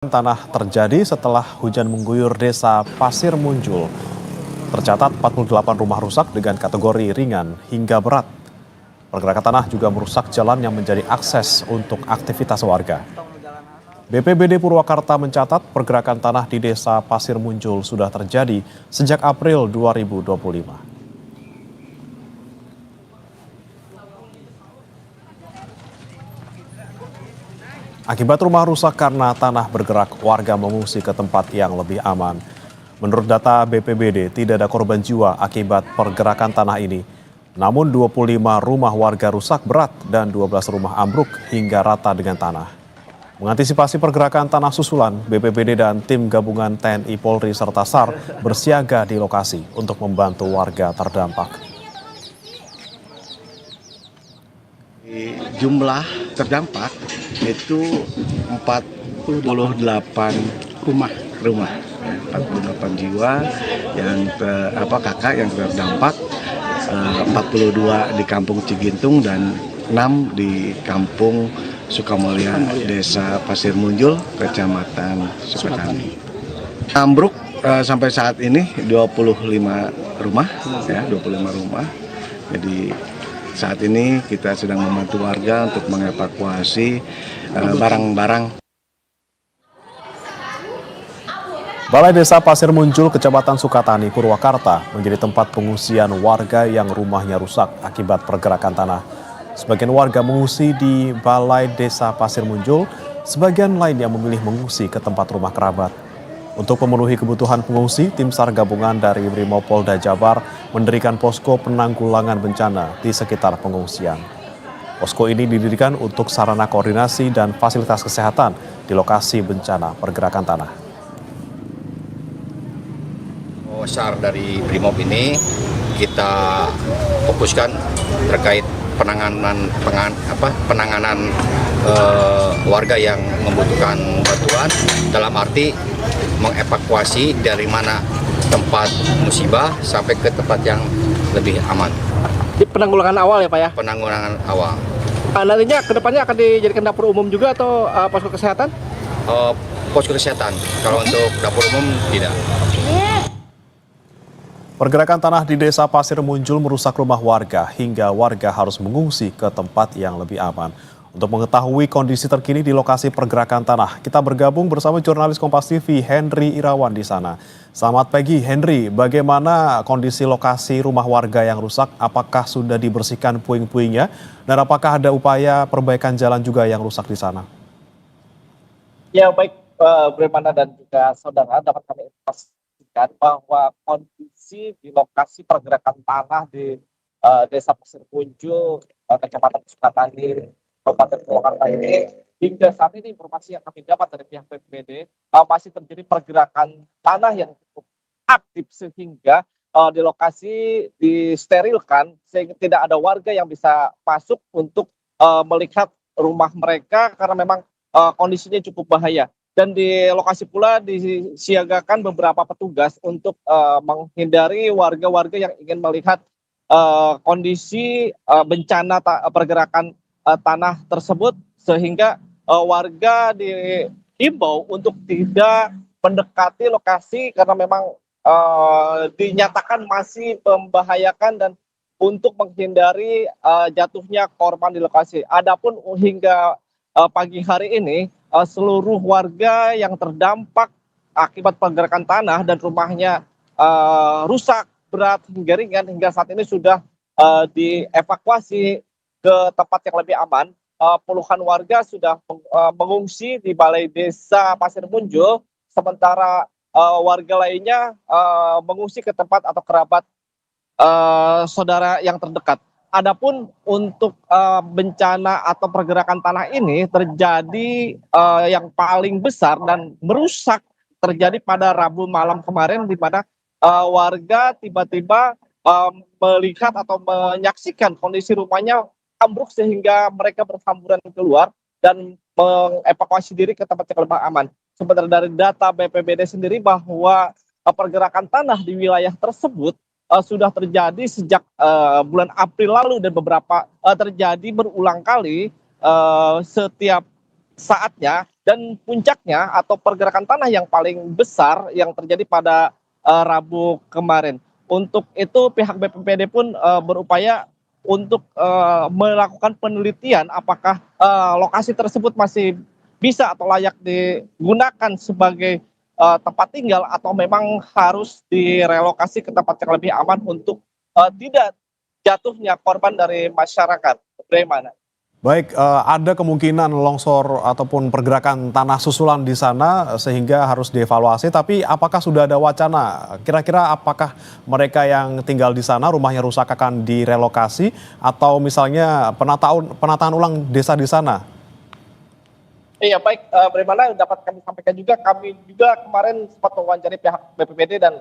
Tanah terjadi setelah hujan mengguyur desa Pasir Muncul. Tercatat 48 rumah rusak dengan kategori ringan hingga berat. Pergerakan tanah juga merusak jalan yang menjadi akses untuk aktivitas warga. BPBD Purwakarta mencatat pergerakan tanah di desa Pasir Muncul sudah terjadi sejak April 2025. Akibat rumah rusak karena tanah bergerak, warga mengungsi ke tempat yang lebih aman. Menurut data BPBD, tidak ada korban jiwa akibat pergerakan tanah ini. Namun 25 rumah warga rusak berat dan 12 rumah ambruk hingga rata dengan tanah. Mengantisipasi pergerakan tanah susulan, BPBD dan tim gabungan TNI Polri serta SAR bersiaga di lokasi untuk membantu warga terdampak. Jumlah terdampak itu 48 rumah, 48 jiwa yang kakak yang terdampak, 42 di Kampung Cigintung dan 6 di Kampung Sukamulya, Desa Pasir Muncul, Kecamatan Sukatani. Ambruk sampai saat ini 25 rumah, ya 25 rumah. Jadi saat ini kita sedang membantu warga untuk mengevakuasi barang-barang. Balai Desa Pasir Muncul, Kecamatan Sukatani, Purwakarta menjadi tempat pengungsian warga yang rumahnya rusak akibat pergerakan tanah. Sebagian warga mengungsi di Balai Desa Pasir Muncul, sebagian lainnya memilih mengungsi ke tempat rumah kerabat. Untuk memenuhi kebutuhan pengungsi, tim SAR gabungan dari Brimopolda Jabar mendirikan posko penanggulangan bencana di sekitar pengungsian. Posko ini didirikan untuk sarana koordinasi dan fasilitas kesehatan di lokasi bencana pergerakan tanah. SAR dari Brimob ini kita fokuskan terkait penanganan warga yang membutuhkan bantuan, dalam arti mengevakuasi dari mana tempat musibah sampai ke tempat yang lebih aman. Di penanggulangan awal ya Pak ya? Penanggulangan awal. Nantinya kedepannya akan dijadikan dapur umum juga atau posko kesehatan? Posko kesehatan, kalau untuk dapur umum tidak. Pergerakan tanah di Desa Pasir Muncul merusak rumah warga hingga warga harus mengungsi ke tempat yang lebih aman. Untuk mengetahui kondisi terkini di lokasi pergerakan tanah, kita bergabung bersama jurnalis Kompas TV Henry Irawan di sana. Selamat pagi Henry, bagaimana kondisi lokasi rumah warga yang rusak? Apakah sudah dibersihkan puing-puingnya? Dan apakah ada upaya perbaikan jalan juga yang rusak di sana? Ya baik, Bremana dan juga saudara, dapat kami informasikan bahwa kondisi di lokasi pergerakan tanah di Desa Pasir Muncul, Kecamatan Sukatani, Kabupaten Purwakarta ini, hingga saat ini informasi yang kami dapat dari pihak BPBD masih terjadi pergerakan tanah yang cukup aktif sehingga di lokasi disterilkan sehingga tidak ada warga yang bisa masuk untuk melihat rumah mereka karena memang kondisinya cukup bahaya. Dan di lokasi pula disiagakan beberapa petugas untuk menghindari warga-warga yang ingin melihat kondisi bencana pergerakan tanah tersebut, sehingga warga diimbau untuk tidak mendekati lokasi karena memang dinyatakan masih membahayakan dan untuk menghindari jatuhnya korban di lokasi. Adapun hingga pagi hari ini seluruh warga yang terdampak akibat pergerakan tanah dan rumahnya rusak berat hingga ringan hingga saat ini sudah dievakuasi ke tempat yang lebih aman. Puluhan warga sudah mengungsi di Balai Desa Pasir Muncul, sementara warga lainnya mengungsi ke tempat atau kerabat saudara yang terdekat. Adapun untuk bencana atau pergerakan tanah ini terjadi yang paling besar dan merusak terjadi pada Rabu malam kemarin, di mana warga tiba-tiba melihat atau menyaksikan kondisi rumahnya ambruk sehingga mereka berhamburan keluar dan mengevakuasi diri ke tempat yang lebih aman. Sementara dari data BPBD sendiri bahwa pergerakan tanah di wilayah tersebut sudah terjadi sejak bulan April lalu dan beberapa terjadi berulang kali setiap saatnya dan puncaknya atau pergerakan tanah yang paling besar yang terjadi pada Rabu kemarin. Untuk itu pihak BPBD pun berupaya untuk melakukan penelitian apakah lokasi tersebut masih bisa atau layak digunakan sebagai tempat tinggal atau memang harus direlokasi ke tempat yang lebih aman untuk tidak jatuhnya korban dari masyarakat. Bagaimana? Baik, ada kemungkinan longsor ataupun pergerakan tanah susulan di sana sehingga harus dievaluasi. Tapi apakah sudah ada wacana? Kira-kira apakah mereka yang tinggal di sana rumahnya rusak akan direlokasi atau misalnya penataan ulang desa di sana? Iya baik, bagaimana dapat kami sampaikan juga, kami juga kemarin sempat mewawancari pihak BPBD dan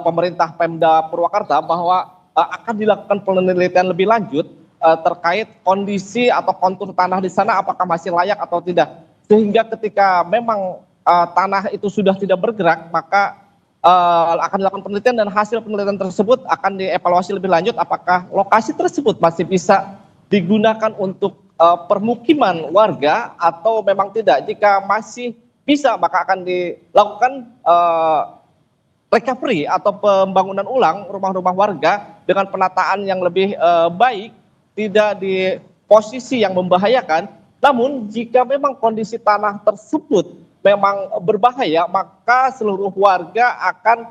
pemerintah Pemda Purwakarta bahwa akan dilakukan penelitian lebih lanjut terkait kondisi atau kontur tanah di sana apakah masih layak atau tidak. Sehingga ketika memang tanah itu sudah tidak bergerak, maka akan dilakukan penelitian dan hasil penelitian tersebut akan dievaluasi lebih lanjut apakah lokasi tersebut masih bisa digunakan untuk permukiman warga atau memang tidak. Jika masih bisa maka akan dilakukan recovery atau pembangunan ulang rumah-rumah warga dengan penataan yang lebih baik, tidak di posisi yang membahayakan. Namun jika memang kondisi tanah tersebut memang berbahaya, maka seluruh warga akan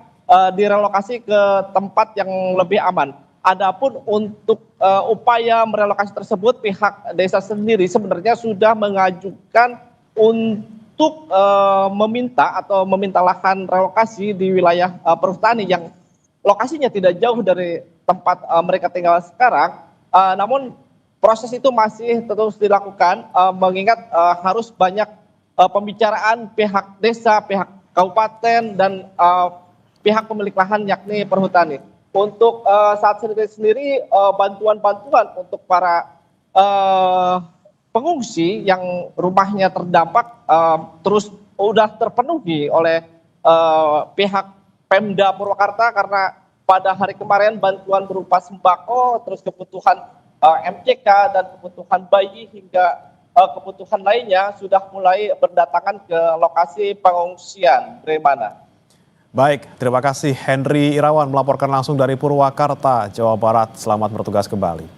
direlokasi ke tempat yang lebih aman. Adapun untuk upaya merelokasi tersebut, pihak desa sendiri sebenarnya sudah mengajukan untuk meminta lahan relokasi di wilayah perhutani yang lokasinya tidak jauh dari tempat mereka tinggal sekarang. Namun proses itu masih terus dilakukan mengingat harus banyak pembicaraan pihak desa, pihak kabupaten dan pihak pemilik lahan yakni perhutani. Untuk saat sendiri bantuan-bantuan untuk para pengungsi yang rumahnya terdampak terus sudah terpenuhi oleh pihak Pemda Purwakarta karena pada hari kemarin bantuan berupa sembako, terus kebutuhan MCK dan kebutuhan bayi hingga kebutuhan lainnya sudah mulai berdatangan ke lokasi pengungsian. Bagaimana? Baik, terima kasih Henry Irawan melaporkan langsung dari Purwakarta, Jawa Barat. Selamat bertugas kembali.